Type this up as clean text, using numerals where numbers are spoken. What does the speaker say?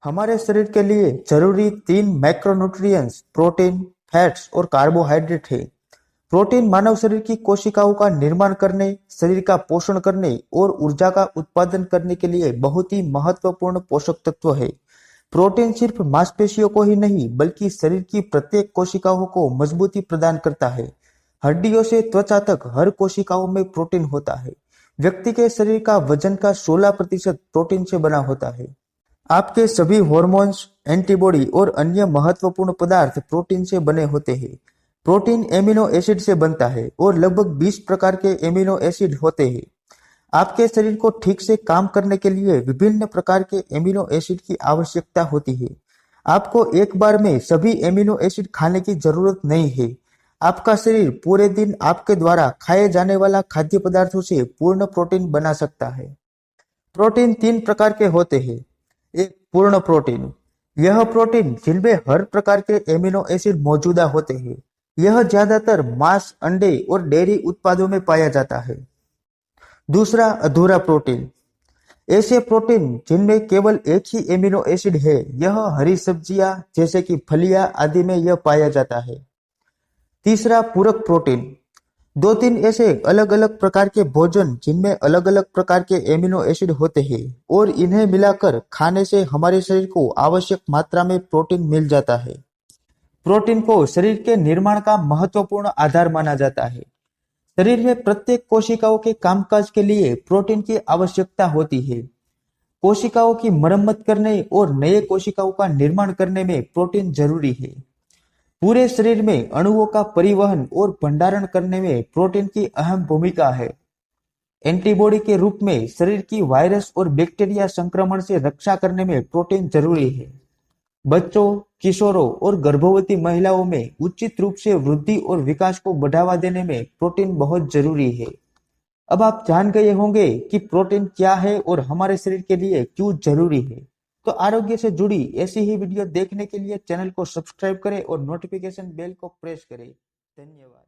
हमारे शरीर के लिए जरूरी 3 मैक्रोन्यूट्रिएंट्स प्रोटीन, फैट्स और कार्बोहाइड्रेट है। प्रोटीन मानव शरीर की कोशिकाओं का निर्माण करने, शरीर का पोषण करने और ऊर्जा का उत्पादन करने के लिए बहुत ही महत्वपूर्ण पोषक तत्व है। प्रोटीन सिर्फ मांसपेशियों को ही नहीं बल्कि शरीर की प्रत्येक कोशिकाओं को मजबूती प्रदान करता है। हड्डियों से त्वचा तक हर कोशिकाओं में प्रोटीन होता है। व्यक्ति के शरीर का वजन का 16% प्रोटीन से बना होता है। आपके सभी हॉर्मोन्स, एंटीबॉडी और अन्य महत्वपूर्ण पदार्थ प्रोटीन से बने होते हैं। प्रोटीन एमिनो एसिड से बनता है और लगभग 20 प्रकार के एमिनो एसिड होते हैं। आपके शरीर को ठीक से काम करने के लिए विभिन्न प्रकार के एमिनो एसिड की आवश्यकता होती है। आपको एक बार में सभी एमिनो एसिड खाने की जरूरत नहीं है। आपका शरीर पूरे दिन आपके द्वारा खाए जाने वाला खाद्य पदार्थों से पूर्ण प्रोटीन बना सकता है। प्रोटीन 3 प्रकार के होते हैं। एक, पूर्ण प्रोटीन। यह प्रोटीन जिनमें हर प्रकार के एमिनो एसिड मौजूदा होते हैं। यह ज्यादातर मांस, अंडे और डेयरी उत्पादों में पाया जाता है। दूसरा, अधूरा प्रोटीन। ऐसे प्रोटीन जिनमें केवल एक ही एमिनो एसिड है। यह हरी सब्जियां जैसे कि फलियां आदि में यह पाया जाता है। तीसरा, पूरक प्रोटीन। 2-3 ऐसे अलग अलग प्रकार के भोजन जिनमें अलग अलग प्रकार के एमिनो एसिड होते हैं और इन्हें मिलाकर खाने से हमारे शरीर को आवश्यक मात्रा में प्रोटीन मिल जाता है। प्रोटीन को शरीर के निर्माण का महत्वपूर्ण आधार माना जाता है। शरीर में प्रत्येक कोशिकाओं के कामकाज के लिए प्रोटीन की आवश्यकता होती है। कोशिकाओं की मरम्मत करने और नए कोशिकाओं का निर्माण करने में प्रोटीन जरूरी है। पूरे शरीर में अणुओं का परिवहन और भंडारण करने में प्रोटीन की अहम भूमिका है। एंटीबॉडी के रूप में शरीर की वायरस और बैक्टीरिया संक्रमण से रक्षा करने में प्रोटीन जरूरी है। बच्चों, किशोरों और गर्भवती महिलाओं में उचित रूप से वृद्धि और विकास को बढ़ावा देने में प्रोटीन बहुत जरूरी है। अब आप जान गए होंगे कि प्रोटीन क्या है और हमारे शरीर के लिए क्यों जरूरी है। तो आरोग्य से जुड़ी ऐसी ही वीडियो देखने के लिए चैनल को सब्सक्राइब करें और नोटिफिकेशन बेल को प्रेस करें। धन्यवाद।